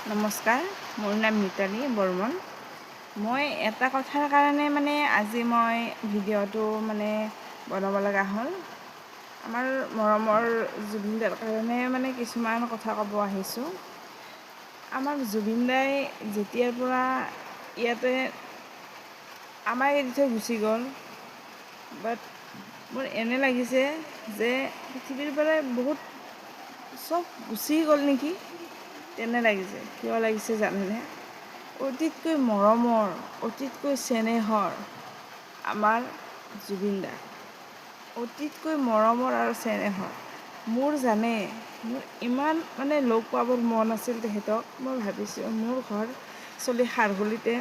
নমস্কাৰ, মোৰ নাম মিতালী বৰ্মন। মই এটা কথাৰ কাৰণে আজি মই ভিডিঅ'টো বনাব লগা হ'ল। আমাৰ মৰমৰ জুবিন দাৰ কাৰণে কিছুমান কথা ক'ব আহিছোঁ। আমাৰ জুবিন দাই যেতিয়াৰ পৰা ইয়াতে আমাক এৰি থৈ গুচি গ'ল, বাট মোৰ এনে লাগিছে যে পৃথিৱীৰ পৰা বহুত চব গুচি গ'ল নেকি তেনে লাগিছে। কিয় লাগিছে জানেনে? অতিতকৈ মৰমৰ, অতিতকৈ চেনেহৰ আমাৰ জুবিন দা, অতিতকৈ মৰমৰ আৰু চেনেহৰ। মোৰ ইমান লগ পাবৰ মন আছিল তেখেতক। মই ভাবিছোঁ মোৰ ঘৰ একচুৱেলি খাৰঘুলিতে।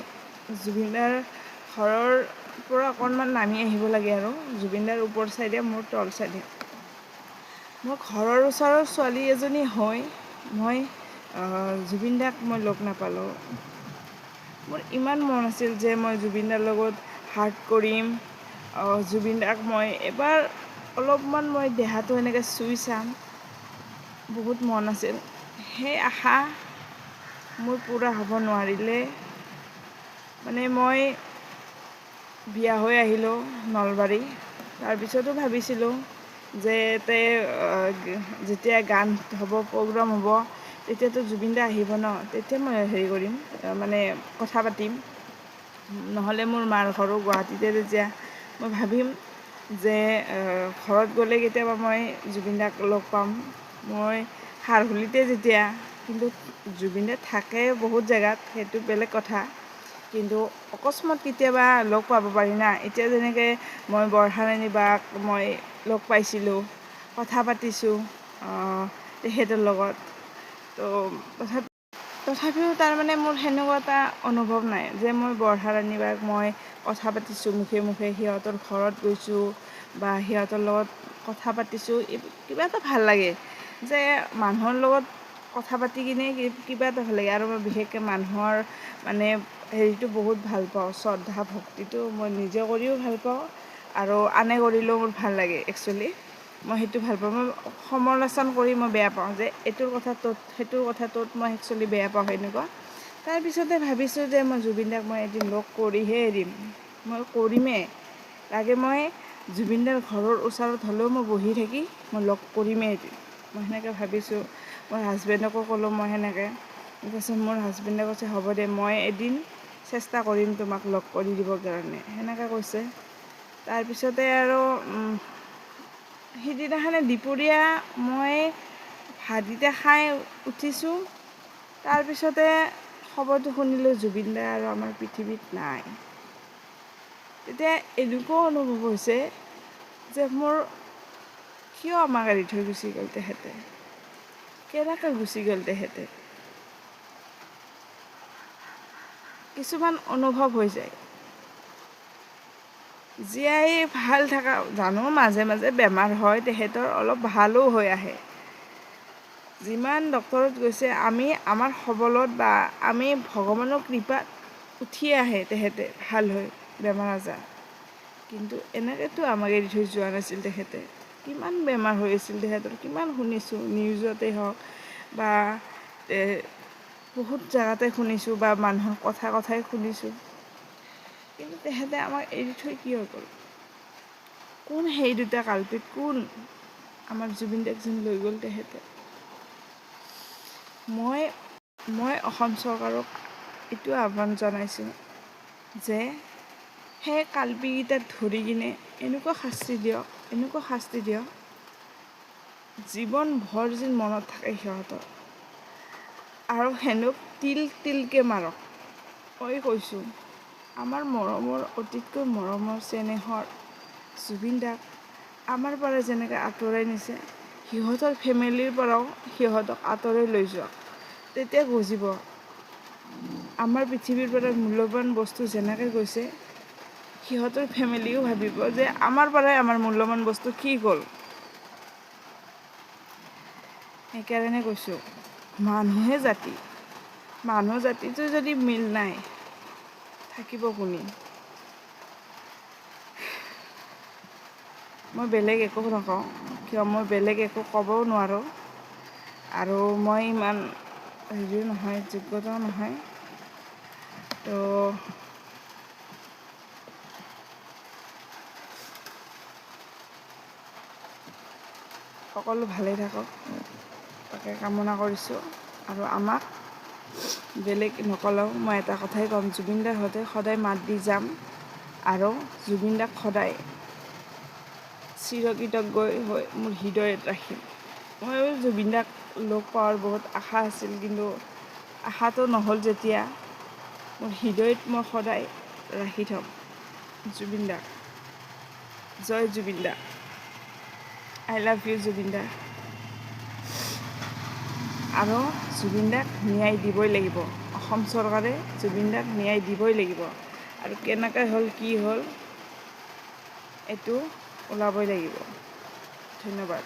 জুবিন দাৰ ঘৰৰ পৰা অকণমান নামি আহিব লাগে আৰু জুবিন দাৰ ওপৰ চাইডে, মোৰ তল চাইডে। মোৰ ঘৰৰ ওচৰৰ ছোৱালী এজনী হৈ মই জুবিন দাক মই লগ নাপালোঁ। মোৰ ইমান মন আছিল যে মই জুবিন দাৰ লগত হাগ কৰিম, জুবিন দাক মই এবাৰ অলপমান মই দেহাটো এনেকৈ চুই চাম, বহুত মন আছিল। সেই আশা মোৰ পূৰা হ'ব নোৱাৰিলে। মই বিয়া হৈ আহিলোঁ নলবাৰী। তাৰপিছতো ভাবিছিলোঁ যে যেতিয়া গান হ'ব, প্ৰগ্ৰাম হ'ব, তেতিয়াতো জুবিন দা আহিব ন, তেতিয়া মই কৰিম, কথা পাতিম। নহ'লে মোৰ মাৰ ঘৰো গুৱাহাটীতে। তেতিয়া মই ভাবিম যে ঘৰত গ'লে কেতিয়াবা মই জুবিন দাক লগ পাম। মই খাৰঘুলিতে যেতিয়া, কিন্তু জুবিন দা থাকে বহুত জেগাত, সেইটো বেলেগ কথা। কিন্তু অকস্মাত কেতিয়াবা লগ পাব পাৰি না। এতিয়া যেনেকৈ মই বৰ্ষাৰাণী বাক মই লগ পাইছিলোঁ, কথা পাতিছোঁ তেখেতৰ লগত। তথাপিও মোৰ সেনেকুৱা এটা অনুভৱ নাই যে মই বৰ্ষাৰাণী বাক মই কথা পাতিছোঁ মুখে মুখে, সিহঁতৰ ঘৰত গৈছোঁ বা সিহঁতৰ লগত কথা পাতিছোঁ। কিবা এটা ভাল লাগে যে মানুহৰ লগত কথা পাতি কিনে কিবা এটা ভাল লাগে। আৰু মই বিশেষকৈ মানুহৰ হেৰিটো বহুত ভাল পাওঁ, শ্ৰদ্ধা ভক্তিটো মই নিজে কৰিও ভাল পাওঁ আৰু আনে কৰিলেও মোৰ ভাল লাগে। একচুৱেলি মই সেইটো ভাল পাওঁ। মই সমালোচনা কৰি মই বেয়া পাওঁ, যে এইটোৰ কথা ত'ত, সেইটোৰ কথা ত'ত, মই একচুৱেলি বেয়া পাওঁ সেনেকুৱা। তাৰপিছতে ভাবিছোঁ যে মই জুবিন দাক মই এদিন লগ কৰিহে এৰিম, মই কৰিমেই। লাগে মই জুবিন দাৰ ঘৰৰ ওচৰত হ'লেও মই বহি থাকি মই লগ কৰিমেই এদিন, মই সেনেকৈ ভাবিছোঁ। মোৰ হাজবেণ্ডকো ক'লোঁ মই সেনেকৈ। তাৰপিছত মোৰ হাজবেণ্ডে কৈছে হ'ব দে, মই এদিন চেষ্টা কৰিম তোমাক লগ কৰি দিবৰ কাৰণে, সেনেকৈ কৈছে। তাৰপিছতে আৰু সিদিনাখনে দুপৰীয়া মই ভাতকেইটা খাই উঠিছোঁ। তাৰপিছতে খবৰটো শুনিলোঁ জুবিন দা আৰু আমাৰ পৃথিৱীত নাই। তেতিয়া এনেকুৱাও অনুভৱ হৈছে যে মোৰ কিয় আমাক এৰি থৈ গুচি গ'ল তেখেতে, কেনেকৈ গুচি গ'ল তেখেতে। কিছুমান অনুভৱ হৈ যায়। জীয়াই ভাল থকা, জানো মাজে মাজে বেমাৰ হয় তেখেতৰ, অলপ ভালো হৈ আহে। যিমান ডক্তৰত গৈছে, আমাৰ সবলত বা আমি ভগৱানৰ কৃপাত উঠি আহে তেখেতে ভাল হৈ, বেমাৰ আজাৰ। কিন্তু এনেকৈতো আমাক এৰি থৈ যোৱা নাছিল তেখেতে। কিমান বেমাৰ হৈ আছিল তেখেতৰ, কিমান শুনিছোঁ নিউজতে হওক বা বহুত জেগাতে শুনিছোঁ বা মানুহৰ কথাই শুনিছোঁ। কিন্তু তেখেতে আমাক এৰি থৈ কিয় গ'ল? কোন সেই দুটা কাল্পিত, কোন আমাৰ জুবিন দাক যেন লৈ গ'ল তেখেতে? মই অসম চৰকাৰক এইটো আহ্বান জনাইছোঁ যে সেই কাল্পিকেইটাক ধৰি কিনে এনেকুৱা শাস্তি দিয়ক জীৱনভৰ যেন মনত থাকে সিহঁতৰ, আৰু সেনেক তিলকৈ মাৰক। মই কৈছোঁ আমাৰ মৰমৰ, অতিতকৈ মৰমৰ চেনেহৰ জুবিন দাক আমাৰ পৰা যেনেকৈ আঁতৰাই নিছে, সিহঁতৰ ফেমিলিৰ পৰাও সিহঁতক আঁতৰাই লৈ যাওক। তেতিয়া বুজিব আমাৰ পৃথিৱীৰ পৰা মূল্যৱান বস্তু যেনেকৈ গৈছে, সিহঁতৰ ফেমিলিও ভাবিব যে আমাৰ পৰাই আমাৰ মূল্যৱান বস্তু কি গ'ল। সেইকাৰণে কৈছোঁ মানুহ জাতিটো যদি মিল নাই, থাকিব কোনি? মই বেলেগ একো নকওঁ, কিয় মই বেলেগ একো ক'বও নোৱাৰোঁ। আৰু মই ইমান হেৰিও নহয়, যোগ্যতাও নহয়। তো সকলো ভালেই থাকক তাকে কামনা কৰিছোঁ। আৰু আমাক বেলেগ নকলেও মই এটা কথাই ক'ম, জুবিন দাৰ সদায় মাত দি যাম আৰু জুবিন দাক সদায় চিৰকৃতজ্ঞ হৈ মোৰ হৃদয়ত ৰাখিম। ময়ো জুবিন দাক লগ পোৱাৰ বহুত আশা আছিল, কিন্তু আশাটো নহ'ল যেতিয়া, মোৰ হৃদয়ত মই সদায় ৰাখি থ'ম জুবিন দাক। জয় জুবিন দা। আই লাভ ইউ জুবিন দা। আৰু জুবিন দাক ন্যায় দিবই লাগিব, অসম চৰকাৰে জুবিন দাক ন্যায় দিবই লাগিব। আৰু কেনেকৈ হ'ল কি হ'ল এইটো ওলাবই লাগিব। ধন্যবাদ।